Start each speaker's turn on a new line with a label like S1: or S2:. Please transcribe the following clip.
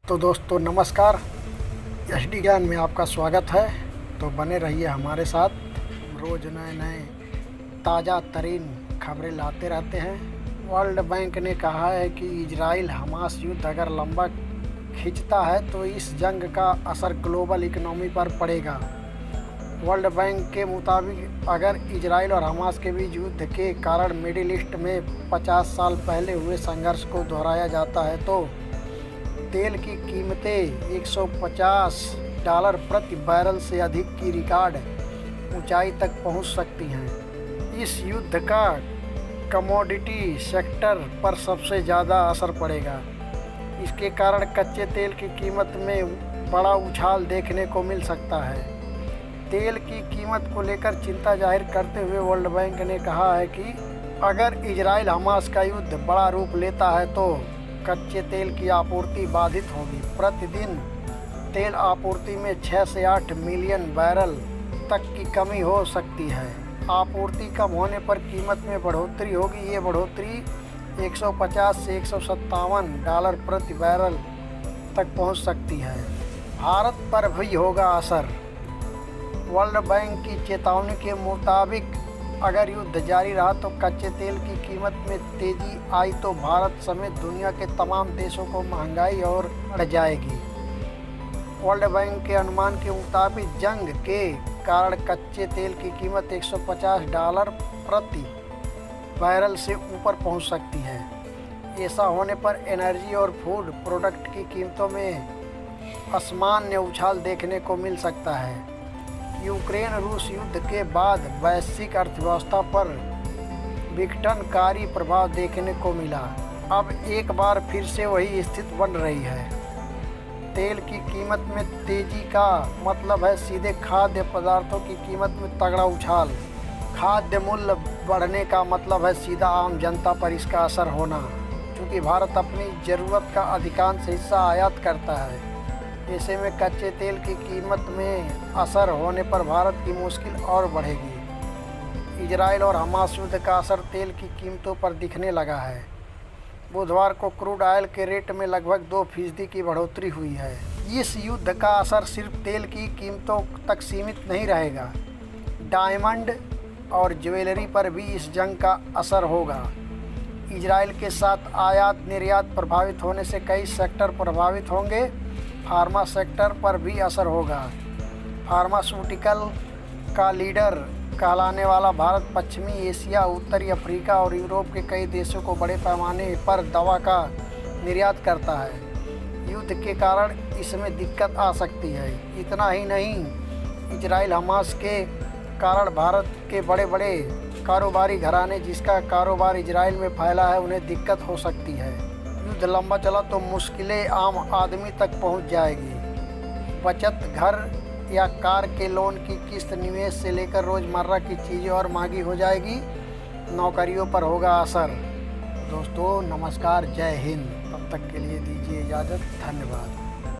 S1: तो दोस्तों नमस्कार, एचडी ज्ञान में आपका स्वागत है। तो बने रहिए हमारे साथ, रोज़ नए नए ताज़ा तरीन खबरें लाते रहते हैं। वर्ल्ड बैंक ने कहा है कि इजराइल हमास युद्ध अगर लंबा खिंचता है तो इस जंग का असर ग्लोबल इकोनॉमी पर पड़ेगा। वर्ल्ड बैंक के मुताबिक अगर इजराइल और हमास के बीच युद्ध के कारण मिडिल ईस्ट में 50 साल पहले हुए संघर्ष को दोहराया जाता है तो तेल की कीमतें $150 प्रति बैरल से अधिक की रिकॉर्ड ऊंचाई तक पहुंच सकती हैं। इस युद्ध का कमोडिटी सेक्टर पर सबसे ज़्यादा असर पड़ेगा। इसके कारण कच्चे तेल की कीमत में बड़ा उछाल देखने को मिल सकता है। तेल की कीमत को लेकर चिंता जाहिर करते हुए वर्ल्ड बैंक ने कहा है कि अगर इजराइल हमास का युद्ध बड़ा रूप लेता है तो कच्चे तेल की आपूर्ति बाधित होगी। प्रतिदिन तेल आपूर्ति में 6 से 8 मिलियन बैरल तक की कमी हो सकती है। आपूर्ति कम होने पर कीमत में बढ़ोतरी होगी। ये बढ़ोतरी 150 से $157 प्रति बैरल तक पहुंच सकती है। भारत पर भी होगा असर। वर्ल्ड बैंक की चेतावनी के मुताबिक अगर युद्ध जारी रहा तो कच्चे तेल की कीमत में तेजी आई तो भारत समेत दुनिया के तमाम देशों को महंगाई और बढ़ जाएगी। वर्ल्ड बैंक के अनुमान के मुताबिक जंग के कारण कच्चे तेल की कीमत $150 प्रति बैरल से ऊपर पहुंच सकती है। ऐसा होने पर एनर्जी और फूड प्रोडक्ट की कीमतों में असामान्य उछाल देखने को मिल सकता है। यूक्रेन रूस युद्ध के बाद वैश्विक अर्थव्यवस्था पर विघटनकारी प्रभाव देखने को मिला। अब एक बार फिर से वही स्थिति बन रही है। तेल की कीमत में तेजी का मतलब है सीधे खाद्य पदार्थों की कीमत में तगड़ा उछाल। खाद्य मूल्य बढ़ने का मतलब है सीधा आम जनता पर इसका असर होना। क्योंकि भारत अपनी ज़रूरत का अधिकांश हिस्सा आयात करता है, ऐसे में कच्चे तेल की कीमत में असर होने पर भारत की मुश्किल और बढ़ेगी। इजराइल और हमास युद्ध का असर तेल की कीमतों पर दिखने लगा है। बुधवार को क्रूड ऑयल के रेट में लगभग 2% की बढ़ोतरी हुई है। इस युद्ध का असर सिर्फ तेल की कीमतों तक सीमित नहीं रहेगा। डायमंड और ज्वेलरी पर भी इस जंग का असर होगा। इजराइल के साथ आयात निर्यात प्रभावित होने से कई सेक्टर प्रभावित होंगे। फार्मा सेक्टर पर भी असर होगा। फार्मास्यूटिकल का लीडर कहलाने वाला भारत पश्चिमी एशिया, उत्तरी अफ्रीका और यूरोप के कई देशों को बड़े पैमाने पर दवा का निर्यात करता है। युद्ध के कारण इसमें दिक्कत आ सकती है। इतना ही नहीं, इजराइल हमास के कारण भारत के बड़े बड़े कारोबारी घराने जिसका कारोबार इजराइल में फैला है उन्हें दिक्कत हो सकती है। युद्ध लंबा चला तो मुश्किलें आम आदमी तक पहुंच जाएगी। बचत, घर या कार के लोन की किस्त, निवेश से लेकर रोज़मर्रा की चीज़ें और महंगी हो जाएगी। नौकरियों पर होगा असर। दोस्तों नमस्कार, जय हिंद। तब तक के लिए दीजिए इजाज़त। धन्यवाद।